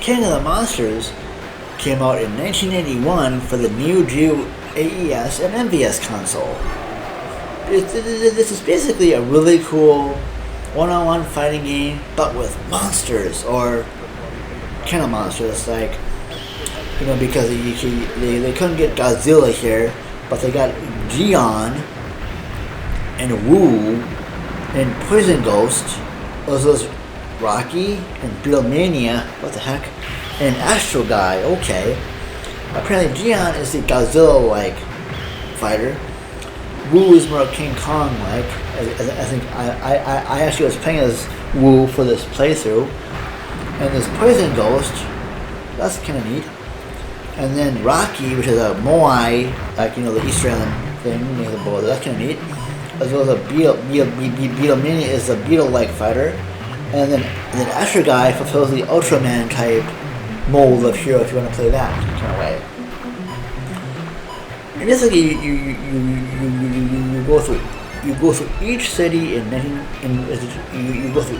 King of the Monsters came out in 1981 for the Neo Geo AES and MVS console. This is basically a really cool one-on-one fighting game, but with monsters, or kind of monsters, like, you know, because they couldn't get Godzilla here, but they got Gion and Wu and Poison Ghost, as well as Rocky and Beatlemania, what the heck, and Astro Guy, okay. Apparently Gion is the Godzilla-like fighter. Wu is more King Kong-like. I think I actually was playing as Wu for this playthrough. And this Poison Ghost, that's kind of neat. And then Rocky, which is a Moai, like, you know, the Easter Island thing near the border, that's kind of neat. As well as a Beatlemania is a beetle-like fighter. And then Astro Guy fulfills the Ultraman type mold of hero if you want to play that kind of way. And basically, you go through each city you go through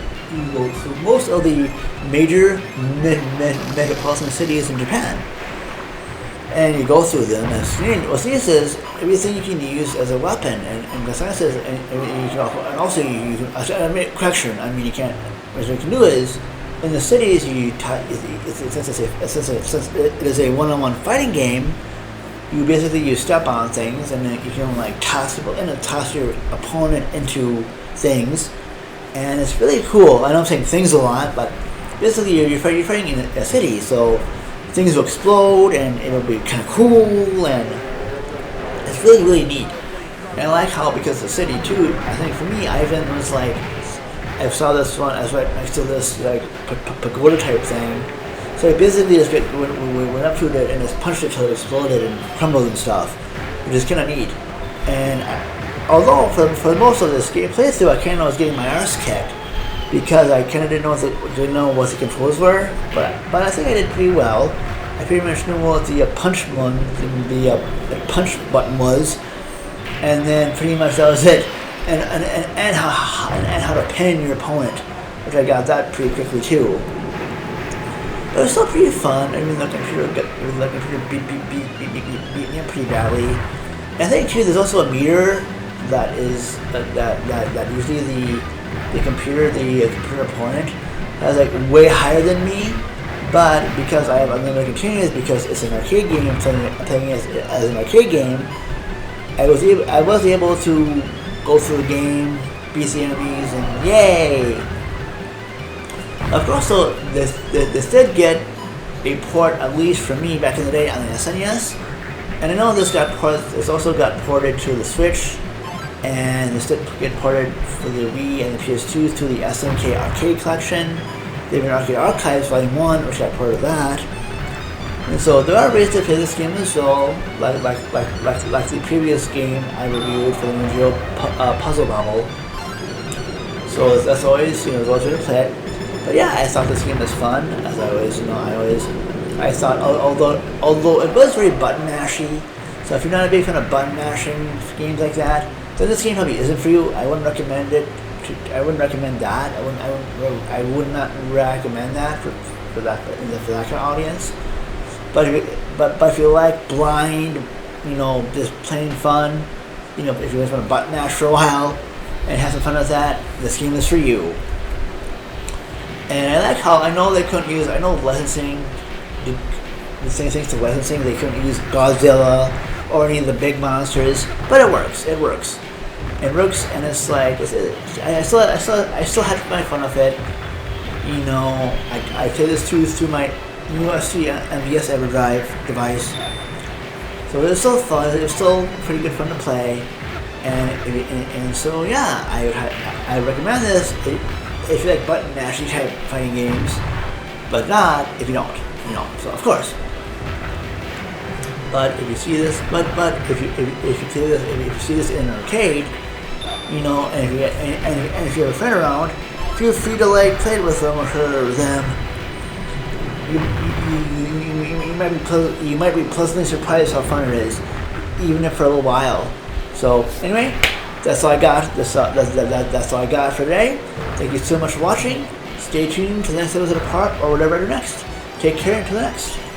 most of the major metropolitan cities in Japan, and you go through them. And what's neat is everything you can use as a weapon, and the science is, and also you can correction. I mean, you can't. What you can do is, in the cities, since it is a one-on-one fighting game, you step on things, and then you can like toss your opponent into things, and it's really cool. I know I'm saying things a lot, but basically you're fighting in a city, so things will explode, and it'll be kind of cool, and it's really, really neat. And I like how, because the city too, I think for me, I even was like, I saw this one, I was right next to this like pagoda type thing. So basically just went up to it and just punched it till it exploded and crumbled and stuff, which is kind of neat. And although for most of this game playthrough, I kind of was getting my arse kicked because I kind of didn't know what the controls were, but I think I did pretty well. I pretty much knew what the punch button was, and then pretty much that was it. And how to pin your opponent, which I got that pretty quickly too. But it was still pretty fun. I mean, the computer beat me up pretty badly. And I think too, there's also a meter that is that usually the computer opponent has like way higher than me. But because I have unlimited continuous, because it's an arcade game, I'm playing it as an arcade game, I was able to go through the game, beat the enemies, and yay! Of course, though, this did get a port, at least for me back in the day, on the SNES, and I know this also got ported to the Switch, and this did get ported for the Wii and the PS2 to the SNK Arcade Collection. They've been Arcade Archives Volume 1, which got ported of that. And so there are ways to play this game as well, like the previous game I reviewed for the Neo Geo Puzzle Bobble. So that's always, there's always a way to play it. But yeah, I thought this game was fun, as I thought, although it was very button mashy, so if you're not a big fan of button mashing games like that, then this game probably isn't for you. I wouldn't recommend it. I wouldn't recommend that. I would not recommend that for that kind of audience. But if you like blind, just plain fun, if you just want to button mash for a while and have some fun with that, this game is for you. And I like how, I know licensing did the same things to licensing. They couldn't use Godzilla or any of the big monsters, but it works. It works, and it's like I still had my fun with it. I play this through my USB MVS EverDrive device, so it was still fun. It was still pretty good fun to play, and so yeah, I recommend this if you like button mashy type fighting games, but not if you don't. So of course. But if you see this, if you see this in an arcade, and if you have a friend around, feel free to play it with them or her or them. You might be pleasantly surprised how fun it is, even if for a little while. So anyway, that's all I got. That's all I got for today. Thank you so much for watching. Stay tuned to the next episode of Park or whatever I do next. Take care until next.